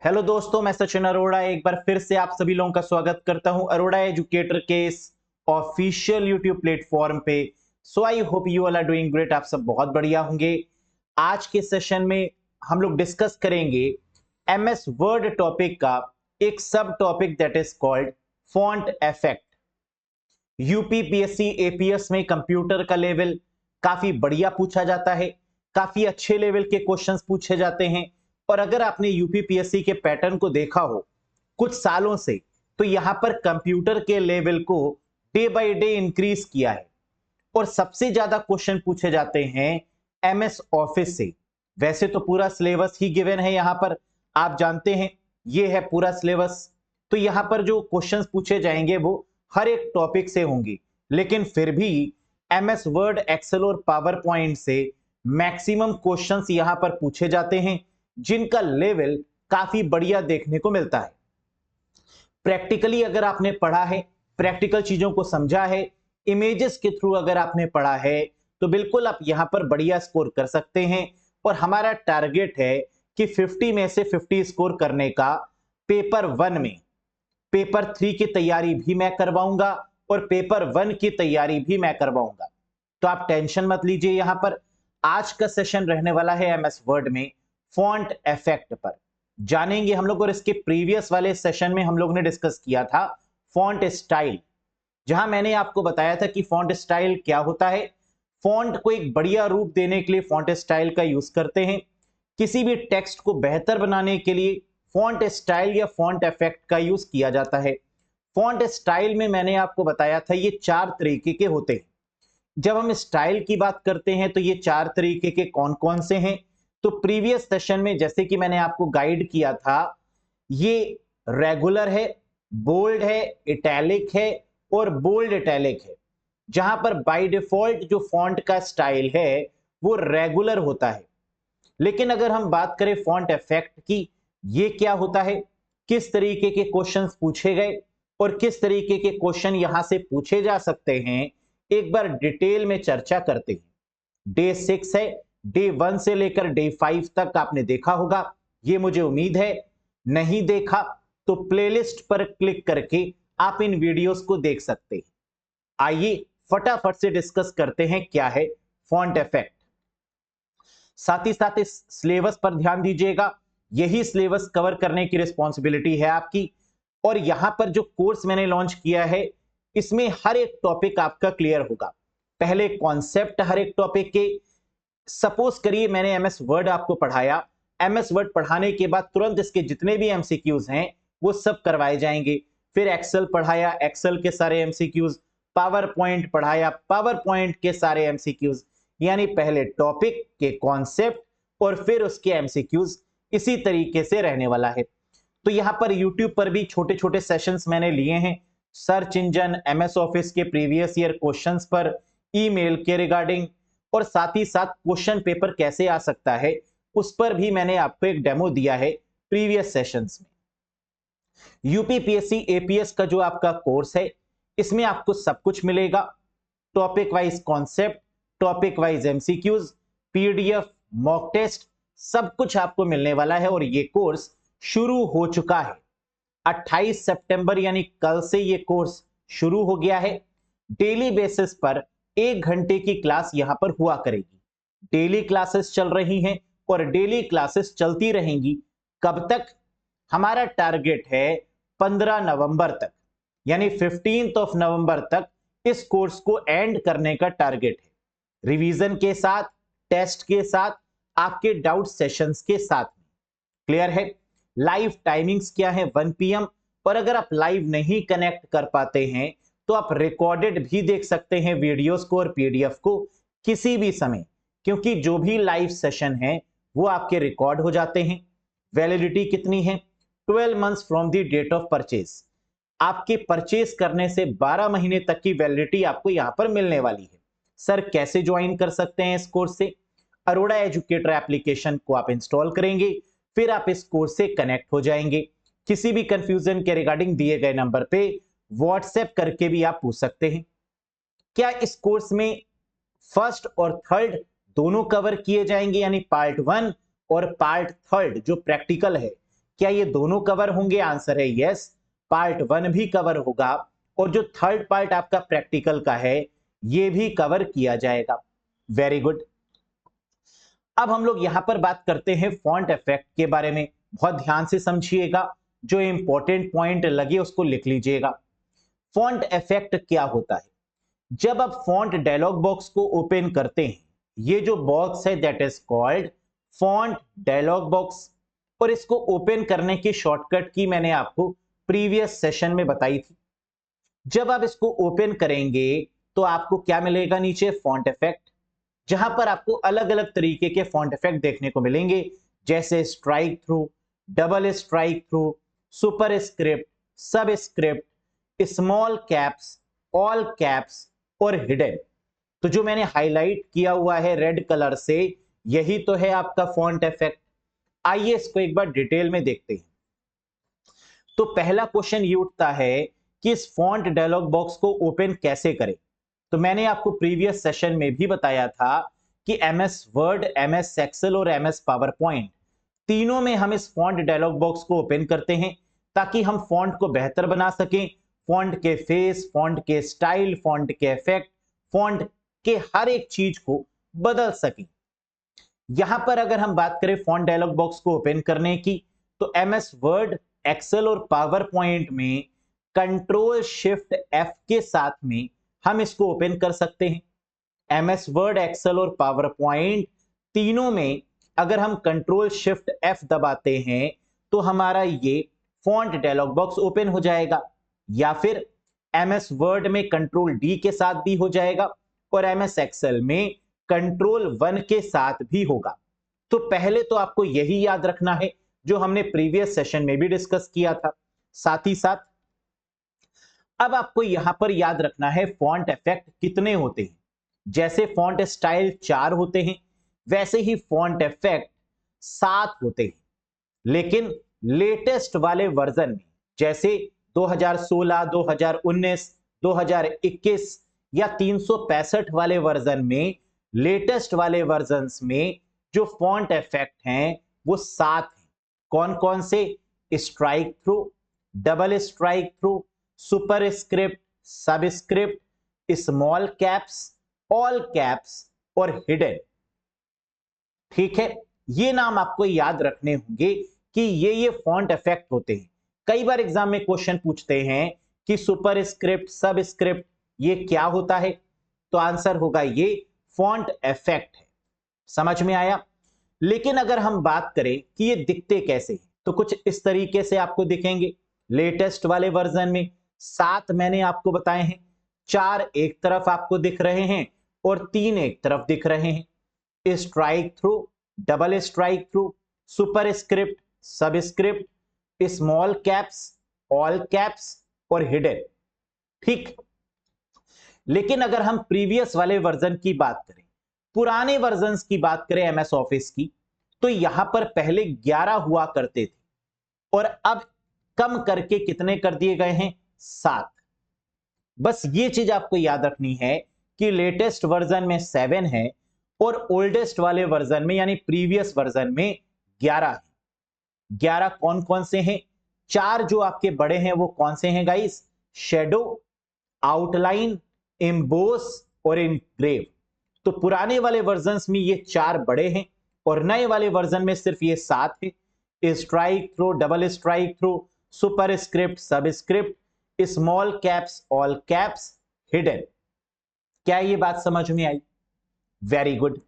Hello दोस्तों, मैं सचिन अरोड़ा एक बार फिर से आप सभी लोगों का स्वागत करता हूं अरोड़ा एजुकेटर के इस ऑफिशियल यूट्यूब प्लेटफॉर्म पे। So I hope you all are doing great. आप सब बहुत बढ़िया होंगे। आज के सेशन में हम लोग डिस्कस करेंगे एमएस वर्ड टॉपिक का एक सब topic that is called font effect. UPPSC APS में कंप्यूटर का लेवल काफी बढ़िया पूछा जाता है, काफी अच्छे लेवल के क्वेश्चंस पूछे जाते हैं। और अगर आपने यूपीपीएससी के पैटर्न को देखा हो कुछ सालों से, तो यहां पर कंप्यूटर के लेवल को डे बाय डे इंक्रीज किया है और सबसे ज्यादा क्वेश्चन पूछे जाते हैं एमएस ऑफिस से। वैसे तो पूरा सिलेबस ही गिवन है यहां पर, आप जानते हैं ये है पूरा सिलेबस। तो यहां पर जो क्वेश्चंस पूछे जाएंगे वो हर एक टॉपिक से होंगे, लेकिन फिर भी एमएस वर्ड, एक्सेल और पावर पॉइंट से मैक्सिमम क्वेश्चंस यहां पर पूछे जाते हैं जिनका लेवल काफी बढ़िया देखने को मिलता है। प्रैक्टिकली अगर आपने पढ़ा है, प्रैक्टिकल चीजों को समझा है, इमेजेस के थ्रू अगर आपने पढ़ा है, तो बिल्कुल आप यहां पर बढ़िया स्कोर कर सकते हैं। और हमारा टारगेट है कि 50 में से 50 स्कोर करने का पेपर 1 में। पेपर 3 की तैयारी भी मैं करवाऊंगा और पेपर 1 की तैयारी भी मैं करवाऊंगा, तो आप टेंशन मत लीजिए। यहां पर आज का सेशन रहने वाला है एमएस वर्ड में फॉन्ट इफेक्ट पर जानेंगे हम लोग। और इसके प्रीवियस वाले सेशन में हम लोग ने डिस्कस किया था फॉन्ट स्टाइल, जहां मैंने आपको बताया था कि फॉन्ट स्टाइल क्या होता है। फॉन्ट को एक बढ़िया रूप देने के लिए फॉन्ट स्टाइल का यूज करते हैं। किसी भी टेक्स्ट को बेहतर बनाने के लिए फॉन्ट स्टाइल या फॉन्ट इफेक्ट का यूज किया जाता है। फॉन्ट स्टाइल में मैंने आपको बताया था ये 4 तरीके के होते हैं। जब हम स्टाइल की बात करते हैं तो ये 4 तरीके के कौन कौन से हैं? तो प्रीवियस सेशन में जैसे कि मैंने आपको गाइड किया था, ये रेगुलर है, बोल्ड है, इटैलिक है और बोल्ड इटैलिक है। जहां पर बाय डिफॉल्ट जो फॉन्ट का स्टाइल है वो रेगुलर होता है। लेकिन अगर हम बात करें फॉन्ट इफेक्ट की, ये क्या होता है, किस तरीके के क्वेश्चंस पूछे गए और किस तरीके के क्वेश्चन यहां से पूछे जा सकते हैं, एक बार डिटेल में चर्चा करते हैं। डे 6 है, डे 1 से लेकर डे 5 तक आपने देखा होगा, ये मुझे उम्मीद है। नहीं देखा तो प्लेलिस्ट पर क्लिक करके आप इन वीडियोस को देख सकते हैं। आइए फटाफट से डिस्कस करते हैं क्या है फॉन्ट इफेक्ट। साथ ही साथ इस सिलेबस पर ध्यान दीजिएगा, यही सिलेबस कवर करने की रिस्पॉन्सिबिलिटी है आपकी। और यहां पर जो कोर्स मैंने लॉन्च किया है, इसमें हर एक टॉपिक आपका क्लियर होगा। पहले कॉन्सेप्ट हर एक टॉपिक के, सपोज करिए मैंने एमएस वर्ड आपको पढ़ाया, एमएस वर्ड पढ़ाने के बाद तुरंत इसके जितने भी एमसीक्यूज हैं वो सब करवाए जाएंगे। फिर एक्सेल पढ़ाया, एक्सेल के सारे एमसीक्यूज, पावर पॉइंट पढ़ाया, पावर पॉइंट के सारे एमसीक्यूज। यानी पहले टॉपिक के कॉन्सेप्ट और फिर उसके एमसीक्यूज, इसी तरीके से रहने वाला है। तो यहां पर यूट्यूब पर भी छोटे छोटे सेशंस मैंने लिए हैं, सर्च इंजन, एमएस ऑफिस के प्रीवियस ईयर क्वेश्चंस पर, ईमेल के रिगार्डिंग, और साथ ही साथ क्वेश्चन पेपर कैसे आ सकता है उस पर भी मैंने आपको एक डेमो दिया है प्रीवियस सेशंस में। यूपीपीएससी एपीएस का जो आपका कोर्स है, इसमें आपको सब कुछ मिलेगा। Topic wise concept, topic wise MCQs, PDF, mock test, सब कुछ आपको मिलने वाला है। और ये कोर्स शुरू हो चुका है 28 सितंबर, यानी कल से ये कोर्स शुरू हो गया है। डेली बेसिस पर 1 घंटे की क्लास यहां पर हुआ करेगी। डेली क्लासेस चल रही हैं और डेली क्लासेस चलती रहेंगी। कब तक? हमारा टारगेट है 15 नवंबर तक, यानी 15 नवंबर तक इस कोर्स को एंड करने का टारगेट है। रिवीजन के साथ, टेस्ट के साथ, आपके डाउट सेशंस के साथ। क्लियर है? लाइव टाइमिंग्स क्या है? 1 PM। और अगर आप लाइव नहीं कनेक्ट कर पाते हैं तो आप रिकॉर्डेड भी देख सकते हैं वीडियोस को और पीडीएफ को किसी भी समय, क्योंकि जो भी लाइव सेशन है वो आपके रिकॉर्ड हो जाते हैं। वैलिडिटी कितनी है? 12 months from the date of purchase. आपके परचेज करने से 12 महीने तक की वैलिडिटी आपको यहां पर मिलने वाली है। सर कैसे ज्वाइन कर सकते हैं इस कोर्स से? अरोड़ा एजुकेटर एप्लीकेशन को आप इंस्टॉल करेंगे, फिर आप इस कोर्स से कनेक्ट हो जाएंगे। किसी भी कंफ्यूजन के रिगार्डिंग दिए गए नंबर पे व्हाट्सएप करके भी आप पूछ सकते हैं। क्या इस कोर्स में फर्स्ट और थर्ड दोनों कवर किए जाएंगे, यानी पार्ट 1 और पार्ट 3 जो प्रैक्टिकल है, क्या ये दोनों कवर होंगे? आंसर है यस, पार्ट 1 भी कवर होगा और जो थर्ड पार्ट आपका प्रैक्टिकल का है ये भी कवर किया जाएगा। Very good. अब हम लोग यहां पर बात करते हैं फॉन्ट इफेक्ट के बारे में। बहुत ध्यान से समझिएगा, जो इंपॉर्टेंट पॉइंट लगे उसको लिख लीजिएगा। फॉन्ट इफेक्ट क्या होता है? जब आप फॉन्ट डायलॉग बॉक्स को ओपन करते हैं, ये जो बॉक्स है that is called font dialogue box, और इसको ओपन करने की शॉर्टकट की मैंने आपको प्रीवियस सेशन में बताई थी। जब आप इसको ओपन करेंगे तो आपको क्या मिलेगा? नीचे फॉन्ट इफेक्ट, जहां पर आपको अलग अलग तरीके के फॉन्ट इफेक्ट देखने को मिलेंगे, जैसे strike through, double strike through, superscript, subscript, small caps, all caps और हिडन। तो जो मैंने हाईलाइट किया हुआ है रेड कलर से, यही तो है आपका फॉन्ट इफेक्ट। आइए इसको एक बार डिटेल में देखते हैं। तो पहला क्वेश्चन ये उठता है कि इस फॉन्ट डायलॉग बॉक्स को ओपन कैसे करें। तो मैंने आपको प्रीवियस सेशन में भी बताया था कि एमएस वर्ड, एमएस एक्सेल और एमएस पावर पॉइंट तीनों में हम इस फॉन्ट डायलॉग बॉक्स को ओपन करते हैं ताकि हम फॉन्ट को बेहतर बना सकें। फॉन्ट के फेस, फॉन्ट के स्टाइल, फॉन्ट के इफेक्ट, फॉन्ट के हर एक चीज को बदल सकें। यहां पर अगर हम बात करें फॉन्ट डायलॉग बॉक्स को ओपन करने की, तो एमएस वर्ड, एक्सेल और पावर पॉइंट में कंट्रोल शिफ्ट एफ के साथ में हम इसको ओपन कर सकते हैं। एमएस वर्ड, एक्सेल और पावर पॉइंट तीनों में अगर हम कंट्रोल शिफ्ट एफ दबाते हैं तो हमारा ये फॉन्ट डायलॉग बॉक्स ओपन हो जाएगा, या फिर एमएस वर्ड में कंट्रोल डी के साथ भी हो जाएगा और एमएस एक्सेल में कंट्रोल 1 के साथ भी होगा। तो पहले तो आपको यही याद रखना है जो हमने प्रीवियस सेशन में भी डिस्कस किया था। साथ ही साथ अब आपको यहां पर याद रखना है फॉन्ट इफेक्ट कितने होते हैं। जैसे फॉन्ट स्टाइल 4 होते हैं, वैसे ही फॉन्ट इफेक्ट 7 होते हैं। लेकिन लेटेस्ट वाले वर्जन में, जैसे 2016, 2019, 2021 या 365 वाले वर्जन में, लेटेस्ट वाले वर्जन्स में जो फॉन्ट इफेक्ट हैं वो 7 हैं। कौन कौन से? Strike through, double strike through, superscript, subscript, small caps, all caps और हिडन। ठीक है, ये नाम आपको याद रखने होंगे कि ये फॉन्ट इफेक्ट होते हैं। कई बार एग्जाम में क्वेश्चन पूछते हैं कि सुपर स्क्रिप्ट, सब स्क्रिप्ट ये क्या होता है? तो आंसर होगा ये फॉन्ट इफेक्ट है। समझ में आया? लेकिन अगर हम बात करें कि ये दिखते कैसे हैं, तो कुछ इस तरीके से आपको दिखेंगे। लेटेस्ट वाले वर्जन में 7 मैंने आपको बताए हैं, 4 एक तरफ आपको दिख रहे हैं और 3 एक तरफ दिख रहे हैं। Strike through, double strike through, superscript, subscript, small caps, all caps और हिडन। ठीक। लेकिन अगर हम प्रीवियस वाले वर्जन की बात करें, पुराने वर्जन्स की बात करें एमएस ऑफिस की, तो यहां पर पहले 11 हुआ करते थे और अब कम करके कितने कर दिए गए हैं? 7। बस ये चीज आपको याद रखनी है कि लेटेस्ट वर्जन में 7 है और ओल्डेस्ट वाले वर्जन में यानी प्रीवियस वर्जन में 11 है। 11 कौन कौन से हैं? 4 जो आपके बड़े हैं वो कौन से हैं गाइस? शेडो, आउटलाइन, एम्बोस और इनग्रेव। तो पुराने वाले वर्जन्स में ये 4 बड़े हैं और नए वाले वर्जन में सिर्फ ये 7 है। Strike through, double strike through, superscript, subscript, small caps, all caps, hidden. क्या ये बात समझ में आई? Very good.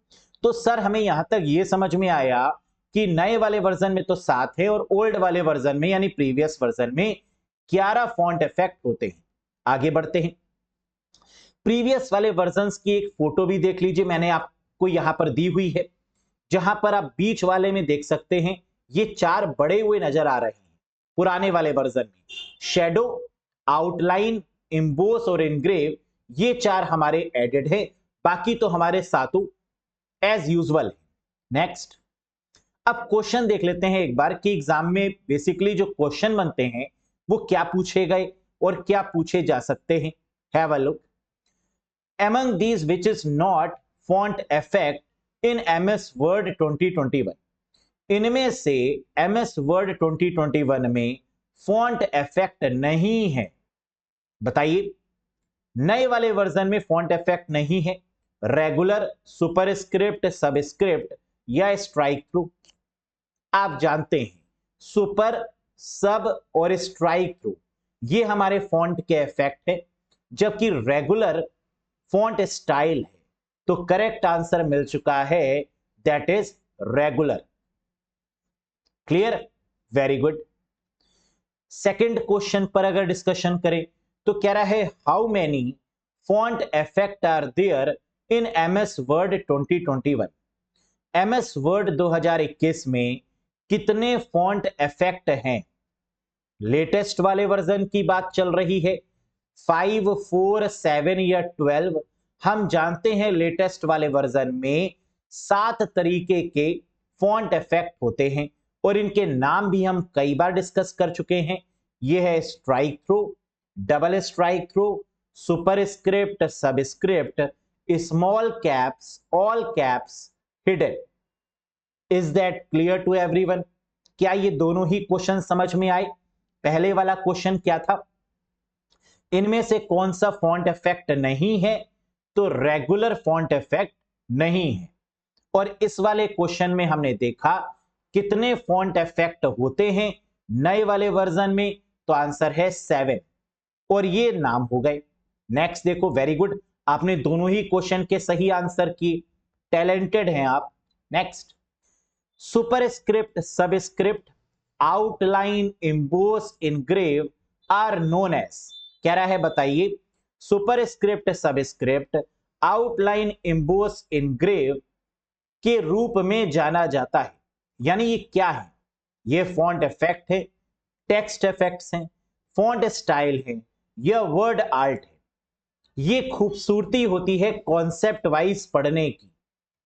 तो सर हमें यहां तक ये समझ में आया कि नए वाले वर्जन में तो 7 है और ओल्ड वाले वर्जन में यानी प्रीवियस वर्जन में 11 फॉन्ट इफेक्ट होते हैं। आगे बढ़ते हैं। प्रीवियस वाले वर्जन्स की एक फोटो भी देख लीजिए, मैंने आपको यहां पर दी हुई है, जहां पर आप बीच वाले में देख सकते हैं ये 4 बड़े हुए नजर आ रहे हैं। पुराने वाले वर्जन में शेडो, आउटलाइन, एम्बोस और इनग्रेव ये 4 हमारे एडेड है, बाकी तो हमारे सातों एज यूजुअल है। नेक्स्ट, अब क्वेश्चन देख लेते हैं एक बार कि एग्जाम में बेसिकली जो क्वेश्चन बनते हैं वो क्या पूछे गए और क्या पूछे जा सकते हैं। Have a look. Among these which is not font effect in MS Word 2021, इनमें से MS वर्ड 2021 में फॉन्ट इफेक्ट नहीं है। बताइए, नए वाले वर्जन में फॉन्ट इफेक्ट नहीं है, रेगुलर, सुपरस्क्रिप्ट, सबस्क्रिप्ट या स्ट्राइक थ्रू। आप जानते हैं सुपर, सब और स्ट्राइक थ्रू ये हमारे फॉन्ट के इफेक्ट है, जबकि रेगुलर फॉन्ट स्टाइल है। तो करेक्ट आंसर मिल चुका है, that is regular. Clear, very good. Second question पर अगर डिस्कशन करें तो कह रहा है how many font effect are there in MS Word 2021। MS Word 2021 में कितने फॉन्ट इफेक्ट हैं? लेटेस्ट वाले वर्जन की बात चल रही है, 5, 4, 7 या 12। हम जानते हैं लेटेस्ट वाले वर्जन में 7 तरीके के फॉन्ट इफेक्ट होते हैं और इनके नाम भी हम कई बार डिस्कस कर चुके हैं। यह है strike through, double strike through, superscript, subscript, small caps, all caps, hidden. Is that clear to everyone? क्या ये दोनों ही क्वेश्चन समझ में आए? पहले वाला क्वेश्चन क्या था? इनमें से कौन सा फॉन्ट इफेक्ट नहीं है? तो रेगुलर फॉन्ट इफेक्ट नहीं है। और इस वाले क्वेश्चन में हमने देखा कितने फॉन्ट इफेक्ट होते हैं नए वाले वर्जन में, तो आंसर है 7 और ये नाम हो गए। नेक्स्ट देखो, वेरी गुड, आपने दोनों ही क्वेश्चन के सही आंसर किए, टैलेंटेड हैं आप। Next, superscript, subscript, outline, emboss, engrave are known as. कह रहा है बताइए, superscript, subscript, outline, emboss, engrave के रूप में जाना जाता है। यानी ये क्या है? ये फॉन्ट इफेक्ट है, टेक्स्ट इफेक्ट्स हैं, फॉन्ट स्टाइल है या वर्ड आर्ट है। ये खूबसूरती होती है कॉन्सेप्ट वाइज पढ़ने की।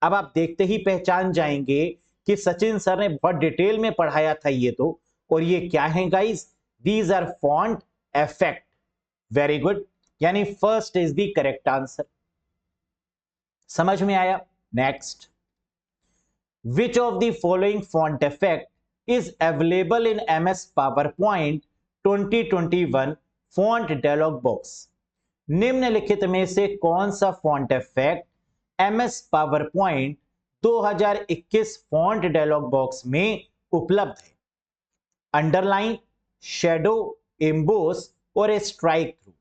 अब आप देखते ही पहचान जाएंगे कि सचिन सर ने बहुत डिटेल में पढ़ाया था ये तो। और ये क्या है guys? These are font effect. Very good, यानी first is the correct answer. समझ में आया? Next, which of the following font effect is available in MS PowerPoint 2021 font dialog box? निम्नलिखित में से कौन सा font effect MS PowerPoint 2021 font dialogue box में उपलब्ध है? अंडरलाइन, शेडो, एम्बोस और स्ट्राइक थ्रू।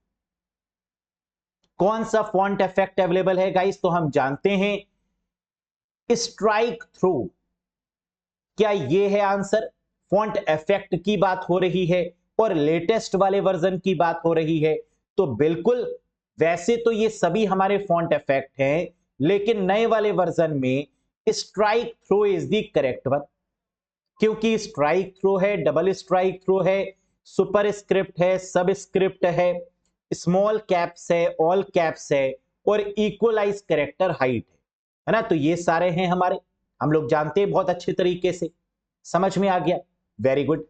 कौन सा फॉन्ट इफेक्ट अवेलेबल है गाइस? तो हम जानते हैं स्ट्राइक थ्रू। क्या ये है आंसर? फॉन्ट इफेक्ट की बात हो रही है और लेटेस्ट वाले वर्जन की बात हो रही है, तो बिल्कुल। वैसे तो ये सभी हमारे फॉन्ट इफेक्ट हैं, लेकिन नए वाले वर्जन में strike through is the correct one, क्योंकि स्ट्राइक थ्रू है, डबल स्ट्राइक थ्रू है, सुपरस्क्रिप्ट है, सबस्क्रिप्ट है, स्मॉल कैप्स है, ऑल कैप्स है और इक्वलाइज कैरेक्टर हाइट है ना। तो ये सारे हैं हमारे, हम लोग जानते हैं बहुत अच्छे तरीके से। समझ में आ गया? Very good.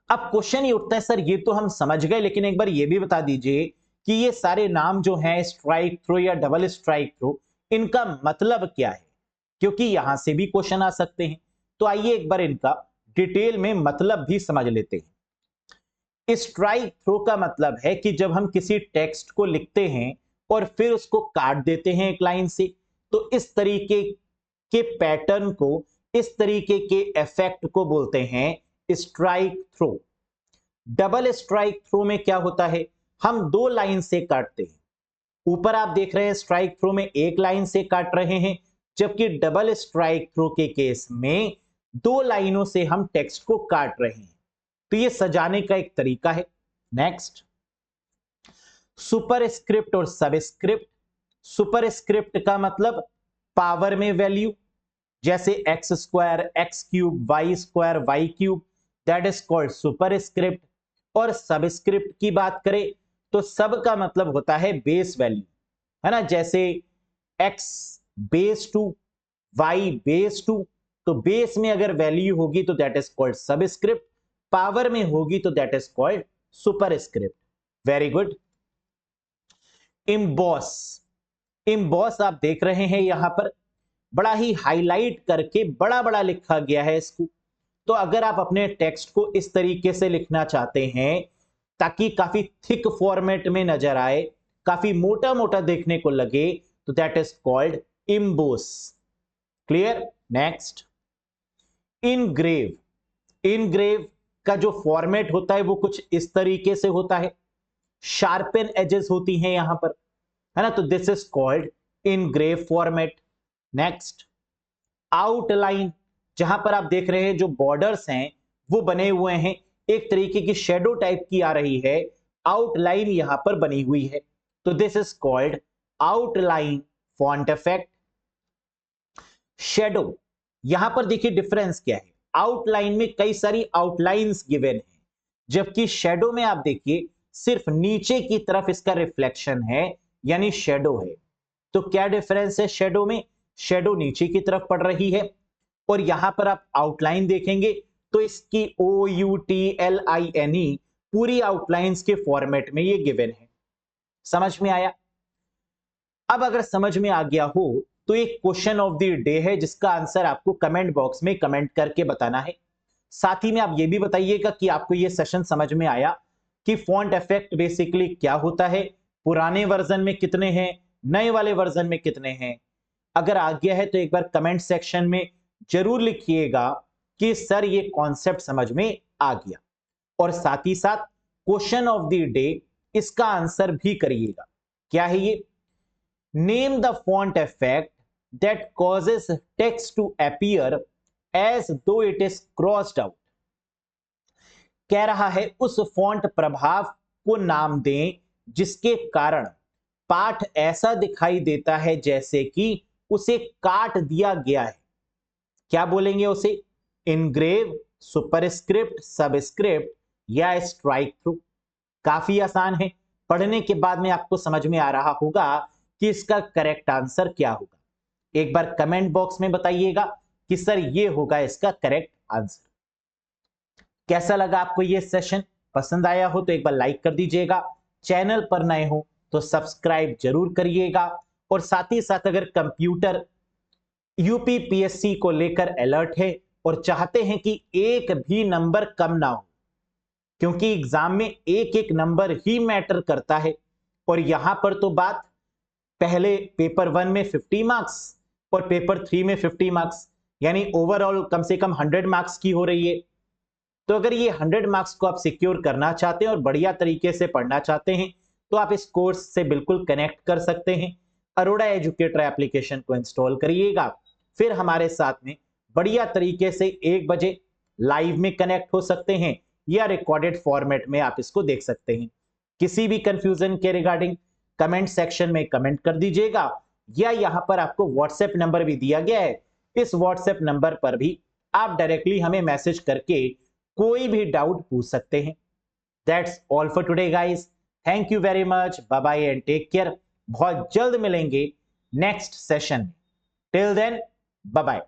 अब क्वेश्चन ये उठता है, सर ये तो हम समझ गए, लेकिन एक बार ये भी बता दीजिए कि ये सारे नाम जो हैं स्ट्राइक थ्रू या डबल स्ट्राइक थ्रू, इनका मतलब क्या है? क्योंकि यहां से भी क्वेश्चन आ सकते हैं। तो आइए एक बार इनका डिटेल में मतलब भी समझ लेते हैं। स्ट्राइक थ्रू का मतलब है कि जब हम किसी टेक्स्ट को लिखते हैं और फिर उसको काट देते हैं एक लाइन से, तो इस तरीके के पैटर्न को, इस तरीके के इफेक्ट को बोलते हैं strike through. Double strike through में क्या होता है? हम दो लाइन से काटते हैं। ऊपर आप देख रहे हैं स्ट्राइक थ्रू में एक लाइन से काट रहे हैं, जबकि डबल स्ट्राइक थ्रू के केस में दो लाइनों से हम टेक्स्ट को काट रहे हैं। तो ये सजाने का एक तरीका है। नेक्स्ट, सुपरस्क्रिप्ट और सबस्क्रिप्ट। सुपरस्क्रिप्ट का मतलब पावर में वैल्यू, जैसे X square, X cube, Y square, Y cube, that is called superscript. और सबस्क्रिप्ट की बात करें तो सब का मतलब होता है बेस वैल्यू, है ना। जैसे x बेस 2, y बेस 2, तो बेस में अगर वैल्यू होगी तो that is called subscript, power में होगी तो that is called superscript. Very good. Emboss. Emboss आप देख रहे हैं यहां पर, बड़ा ही हाईलाइट करके बड़ा बड़ा लिखा गया है इसको। तो अगर आप अपने टेक्स्ट को इस तरीके से लिखना चाहते हैं ताकि काफी थिक फॉर्मेट में नजर आए, काफी मोटा मोटा देखने को लगे, तो that is called emboss. Clear? Next, engrave. Engrave का जो फॉर्मेट होता है वो कुछ इस तरीके से होता है, शार्पन एजेस होती हैं यहां पर, है ना, तो this is called engrave format. Next, outline, जहां पर आप देख रहे हैं जो बॉर्डर्स हैं वो बने हुए हैं, एक तरीके की शेडो टाइप की आ रही है, आउटलाइन यहां पर बनी हुई है, तो this is called outline font effect. Shadow, यहां पर देखिए डिफरेंस क्या है, आउटलाइन में कई सारी आउटलाइंस गिवन है, जबकि शेडो में आप देखिए सिर्फ नीचे की तरफ इसका रिफ्लेक्शन है, यानी शेडो है। तो क्या डिफरेंस है शेडो में? शेडो नीचे की तरफ पड़ रही है, और यहां पर आप आउटलाइन देखेंगे तो इसकी OUTLINE पूरी आउटलाइंस के फॉर्मेट में ये गिवन है। समझ में आया? अब अगर समझ में आ गया हो तो एक क्वेश्चन ऑफ द डे है जिसका आंसर आपको कमेंट बॉक्स में कमेंट करके बताना है। साथ ही में आप ये भी बताइएगा कि आपको ये सेशन समझ में आया कि फॉन्ट इफेक्ट बेसिकली क्या होता है, पुराने वर्जन में कितने हैं, नए वाले वर्जन में कितने हैं। अगर आ गया है तो एक बार कमेंट सेक्शन में जरूर लिखिएगा कि सर ये कॉन्सेप्ट समझ में आ गया, और साथ ही साथ क्वेश्चन ऑफ द डे इसका आंसर भी करिएगा। क्या है ये? Name the font effect that causes text to appear as though it is crossed out. कह रहा है उस फॉन्ट प्रभाव को नाम दें जिसके कारण पाठ ऐसा दिखाई देता है जैसे कि उसे काट दिया गया है। क्या बोलेंगे उसे? इनग्रेव, सुपरस्क्रिप्ट, सबस्क्रिप्ट या स्ट्राइक थ्रू। काफी आसान है, पढ़ने के बाद में आपको समझ में आ रहा होगा कि इसका करेक्ट आंसर क्या होगा। एक बार कमेंट बॉक्स में बताइएगा कि सर ये होगा इसका करेक्ट आंसर। कैसा लगा आपको ये सेशन? पसंद आया हो तो एक बार लाइक कर दीजिएगा, चैनल पर नए हो तो सब्सक्राइब जरूर करिएगा, और साथ ही साथ अगर कंप्यूटर यूपीपीएससी को लेकर अलर्ट है और चाहते हैं कि एक भी नंबर कम ना हो, क्योंकि एग्जाम में एक एक नंबर ही मैटर करता है, और यहां पर तो बात पहले पेपर 1 में 50 मार्क्स और पेपर 3 में 50 मार्क्स, यानी ओवरऑल कम से कम 100 मार्क्स की हो रही है। तो अगर ये 100 मार्क्स को आप सिक्योर करना चाहते हैं और बढ़िया तरीके से पढ़ना चाहते हैं तो आप इस कोर्स से बिल्कुल कनेक्ट कर सकते हैं। अरोड़ा एजुकेटर एप्लीकेशन को इंस्टॉल करिएगा, फिर हमारे साथ में बढ़िया तरीके से 1 बजे लाइव में कनेक्ट हो सकते हैं या रिकॉर्डेड फॉर्मेट में आप इसको देख सकते हैं। किसी भी कंफ्यूजन के रिगार्डिंग कमेंट सेक्शन में कमेंट कर दीजिएगा, या यहां पर आपको व्हाट्सएप नंबर भी दिया गया है, इस व्हाट्सएप नंबर पर भी आप डायरेक्टली हमें मैसेज करके कोई भी डाउट पूछ सकते हैं। That's all for today guys, thank you very much, bye bye and take care. बहुत जल्द मिलेंगे नेक्स्ट सेशन में। Till then bye bye.